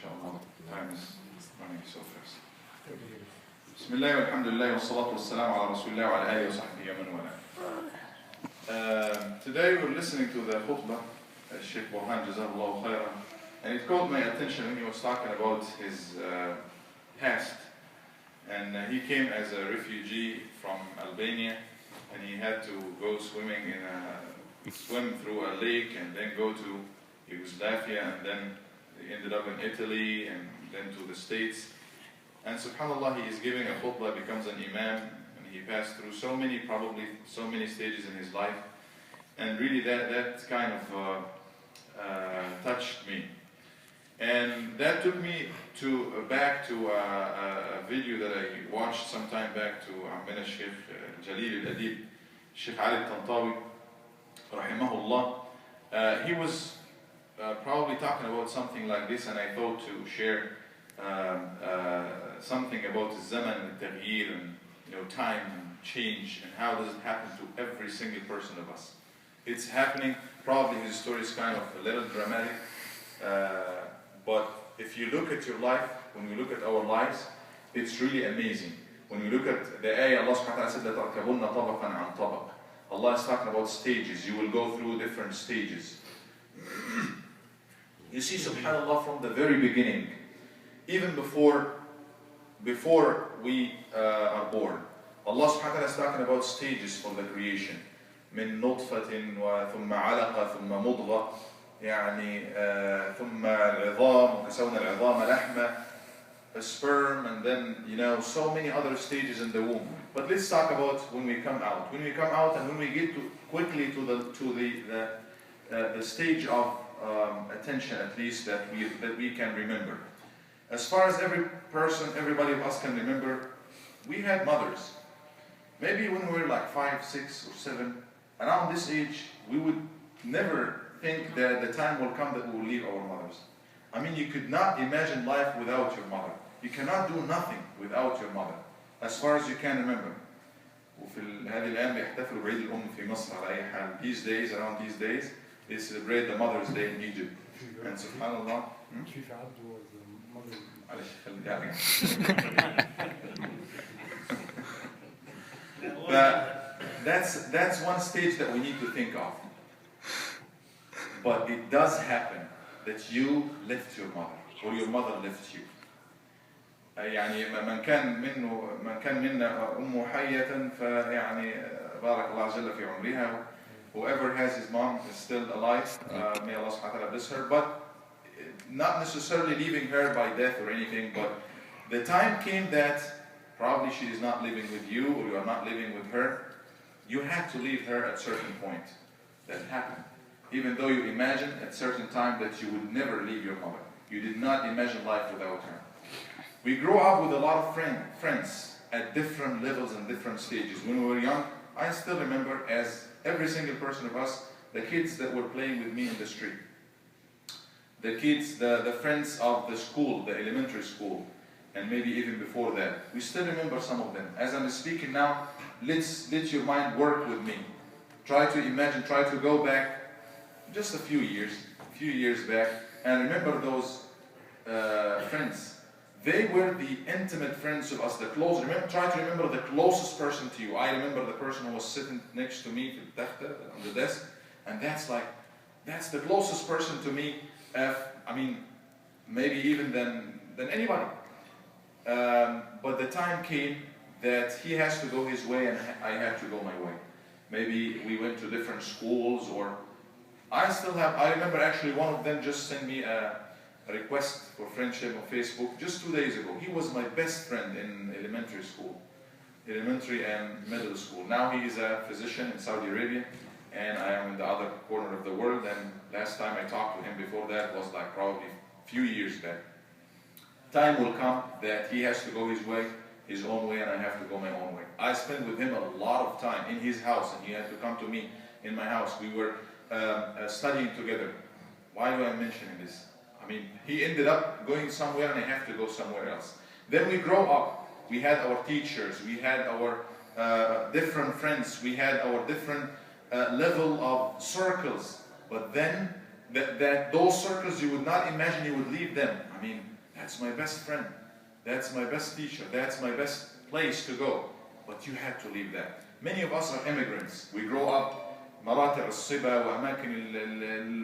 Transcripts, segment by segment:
MashaAllah, time is running so fast. Bismillah walhamdulillah wa salatu wassalamu ala rasulillah wa ala alihi wa sahbihi wa man wala. Today we're listening to the khutbah, Sheikh Burhan Jazahullah Khairan, and it caught my attention when he was talking about his past. And he came as a refugee from Albania, and he had to go swimming swim through a lake and then go to Yugoslavia, and then he ended up in Italy and then to the States. And subhanAllah, he is giving a khutbah, becomes an imam, and he passed through probably so many stages in his life. And really that kind of touched me. And that took me back to a video that I watched some time back to Ammina Sheikh Jalil al-Adib, Sheikh Ali al-Tantawi, rahimahullah. He was probably talking about something like this, and I thought to share something about the zaman and taghyir, and time and change, and how does it happen to every single person of us. It's happening. Probably his story is kind of a little dramatic, but if you look at your life, when we look at our lives, it's really amazing. When we look at the ayah, Allah subhanahu wa ta'ala said, لَتَرْكَبُنَّ طَبَقًا عَنْ طَبَقٍ. Allah is talking about stages. You will go through different stages. You see, subhanAllah, from the very beginning, even before we are born, Allah subhanahu wa ta'ala is talking about stages for the creation. من نطفة ثم علقة ثم مضغة يعني ثم العظام وكسونا العظام لحمة, a sperm, and then so many other stages in the womb. But let's talk about when we come out. When we come out and when we get quickly to the stage of attention, at least that we can remember. As far as everybody of us can remember, we had mothers. Maybe when we were like 5, 6, or 7, around this age, we would never think that the time will come that we will leave our mothers. I mean, you could not imagine life without your mother. You cannot do nothing without your mother, as far as you can remember. هذه الأيام بيحتفلوا بعيد الأم في مصر على أي حال. These days, around these days, they celebrate the Mother's Day in Egypt. And subhanAllah. That's one stage that we need to think of. But it does happen that you left your mother, or your mother left you. يعني من كان منا أمه حية فيعني بارك الله عز وجل في عمرها. Whoever has his mom is still alive, may Allah subhanahu wa ta'ala bless her, but not necessarily leaving her by death or anything, but the time came that probably she is not living with you, or you are not living with her. You had to leave her at a certain point. That happened. Even though you imagined at a certain time that you would never leave your mother. You did not imagine life without her. We grow up with a lot of friends at different levels and different stages. When we were young, I still remember, as every single person of us, the kids that were playing with me in the street. The kids, the friends of the school, the elementary school, and maybe even before that. We still remember some of them. As I'm speaking now, let your mind work with me. Try to imagine, try to go back just a few years back, and remember those friends. They were the intimate friends of us, the close. Try to remember the closest person to you. I remember the person who was sitting next to me on the desk, and that's the closest person to me. Maybe even than anybody. But the time came that he has to go his way and I have to go my way. Maybe we went to different schools, or I remember actually one of them just sent me a request for friendship on Facebook just 2 days ago. He was my best friend in elementary and middle school. Now he is a physician in Saudi Arabia, and I am in the other corner of the world, and last time I talked to him before that was like probably a few years back. Time will come that he has to go his own way, and I have to go my own way. I spent with him a lot of time in his house, and he had to come to me in my house. We were studying together. Why do I mention this? He ended up going somewhere, and I have to go somewhere else. Then we grow up. We had our teachers. We had our different friends. We had our different level of circles. But then that those circles you would not imagine you would leave them. I mean, that's my best friend, that's my best teacher, that's my best place to go. But you had to leave that. Many of us are immigrants. We grow up مراتع الصبا وأماكن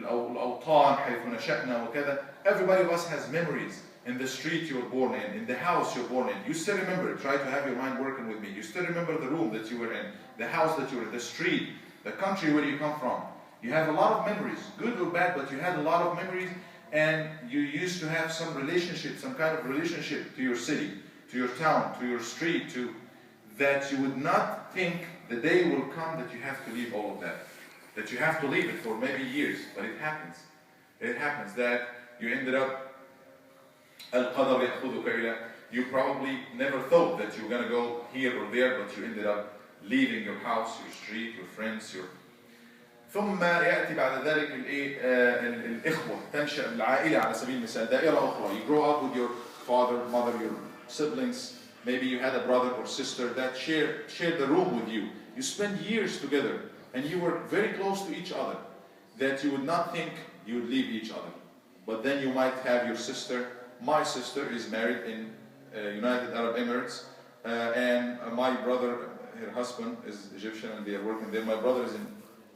الأوطان حيث نشأنا وكذا. Everybody of us has memories in the street you were born in the house you were born in. You still remember, try to have your mind working with me. You still remember the room that you were in, the house that you were in, the street, the country where you come from. You have a lot of memories, good or bad, but you had a lot of memories, and you used to have some relationship, some kind of relationship to your city, to your town, to your street, to that you would not think the day will come that you have to leave all of that. That you have to leave it for maybe years, but it happens. It happens that you ended up القدر يأخذك إلى. You probably never thought that you were going to go here or there, but you ended up leaving your house, your street, your friends, your. ثم يأتي بعد ذلك الإخوة. تنشأ العائلة على سبيل المثال دائرة أخرى. You grow up with your father, mother, your siblings. Maybe you had a brother or sister that shared the room with you. You spent years together, and you were very close to each other, that you would not think you would leave each other. But then you might have your sister. My sister is married in United Arab Emirates, and my brother, her husband is Egyptian, and they are working there. My brother is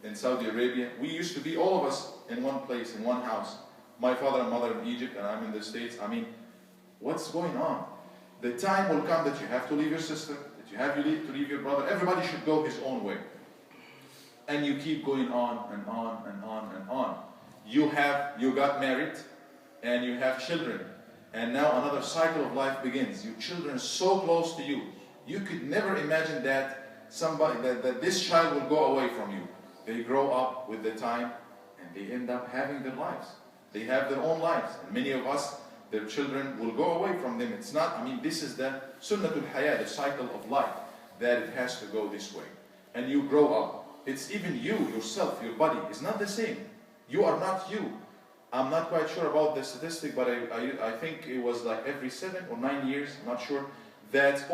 in Saudi Arabia. We used to be, all of us, in one place, in one house. My father and mother in Egypt, and I'm in the States. I mean, what's going on? The time will come that you have to leave your sister, that you have to leave your brother. Everybody should go his own way. And you keep going on and on and on and on. You got married, and you have children. And now another cycle of life begins. Your children are so close to you. You could never imagine that that this child will go away from you. They grow up with the time, and they end up having their lives. They have their own lives. And many of us, their children will go away from them. It's not, I mean, this is the sunnatul hayat, the cycle of life, that it has to go this way. And you grow up. It's even you, yourself, your body is not the same. You are not you. I'm not quite sure about the statistic, but I think it was like every 7 or 9 years, I'm not sure, that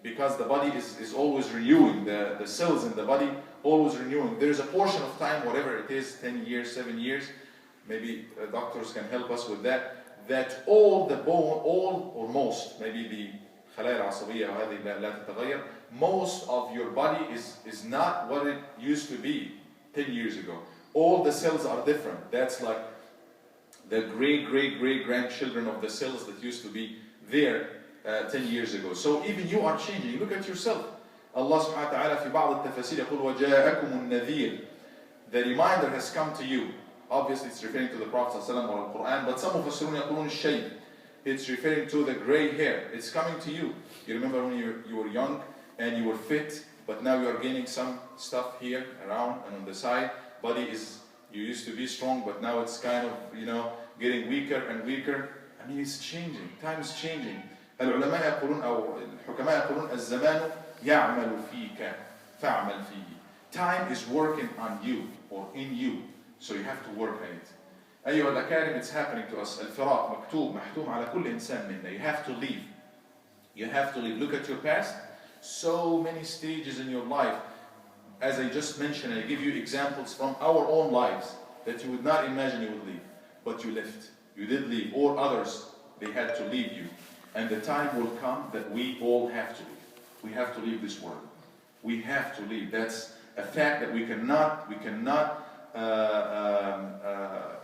because the body is always renewing, the cells in the body always renewing. There's a portion of time, whatever it is, 10 years, 7 years, maybe doctors can help us with that all the bone, all or most, maybe the خلايا العصبية وهذه لا تتغير, most of your body is not what it used to be 10 years ago. All the cells are different. That's like the great-grandchildren of the cells that used to be there 10 years ago. So even you are changing. Look at yourself. Allah subhanahu wa ta'ala في بعض التفاسير يقول وجاءكم النذير. The reminder has come to you. Obviously it's referring to the Prophet ﷺ or the Quran, but some mufassirun يقولون الشيب. It's referring to the gray hair. It's coming to you. You remember when you were young and you were fit, but now you are gaining some stuff here, around and on the side. Body you used to be strong, but now it's kind of, getting weaker and weaker. I mean, it's changing. Time is changing. العلماء يقولون أو الحكماء يقولون الزمان يعمل فيك فاعمل فيه. Time is working on you or in you, so you have to work on it. أيها الأكارم, it's happening to us. الفراق مكتوب محتوم على كل إنسان منا. You have to leave. You have to leave. Look at your past. So many stages in your life. As I just mentioned, I give you examples from our own lives that you would not imagine you would leave. But you left. You did leave. Or others, they had to leave you. And the time will come that we all have to leave. We have to leave this world. We have to leave. That's a fact that we cannot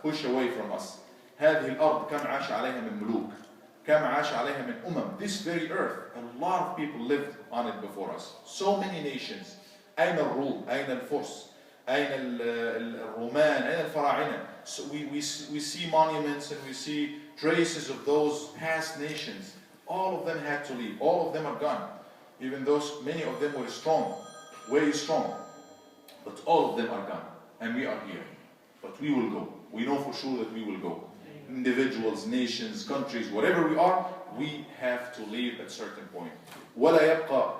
push away from us. هذه الأرض كم عاش عليها من ملوك كم عاش عليها من أمم. This very earth, a lot of people lived on it before us. So many nations. أين الروم؟ أين الفرس؟ أين الرومان؟ أين الفراعنة? So we see monuments and we see traces of those past nations. All of them had to leave. All of them are gone. Even though many of them were strong, very strong. But all of them are gone. And we are here. But we will go. We know for sure that we will go. Individuals, nations, countries, whatever we are, we have to leave at a certain point. ولا يبقى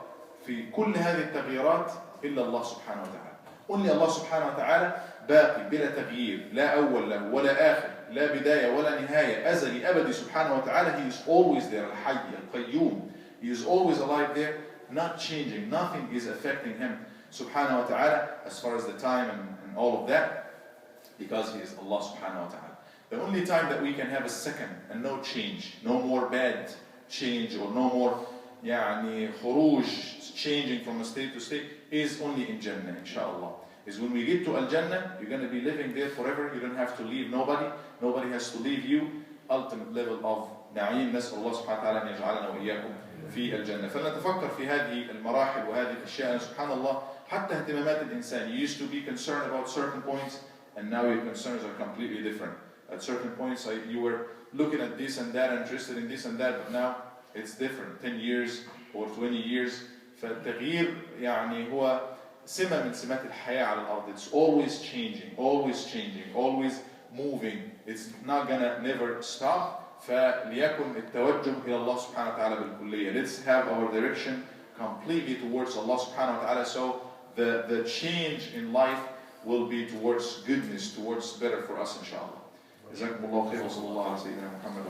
في كل هذه التغييرات إلا الله سبحانه وتعالى. Only Allah subhanahu wa ta'ala باقي بلا تغيير. لا أول له ولا آخر. لا بداية ولا نهاية. أزلي أبدي سبحانه وتعالى. He is always there. الحي القيوم. He is always alive there. Not changing. Nothing is affecting him. Subhanahu wa ta'ala. As far as the time and all of that. because He is Allah subhanahu wa ta'ala. The only time that we can have a second and no change, no more bad change or no more يعني خروج, changing from a state to state, is only in Jannah, inshallah. Is when we get to Al-Jannah, you're going to be living there forever. You don't have to leave nobody. Nobody has to leave you. Ultimate level of نعيم. نسأل الله سبحانه وتعالى أن يجعلنا وإياكم في الجنة. فلنتفكر في هذه المراحل وهذه الأشياء. سبحان الله, حتى اهتمامات الإنسان. You used to be concerned about certain points, and now your concerns are completely different. At certain points, you were looking at this and that, interested in this and that, but now it's different. 10 years or 20 years. فالتغيير يعني هو سمة من سمات الحياة على الأرض. It's always changing, always moving. It's not gonna never stop. فليكن التوجه إلى الله سبحانه وتعالى بالكلية. Let's have our direction completely towards Allah subhanahu wa ta'ala, so the change in life will be towards goodness, towards better for us inshallah. جزاكم الله خير وصلى الله على سيدنا محمد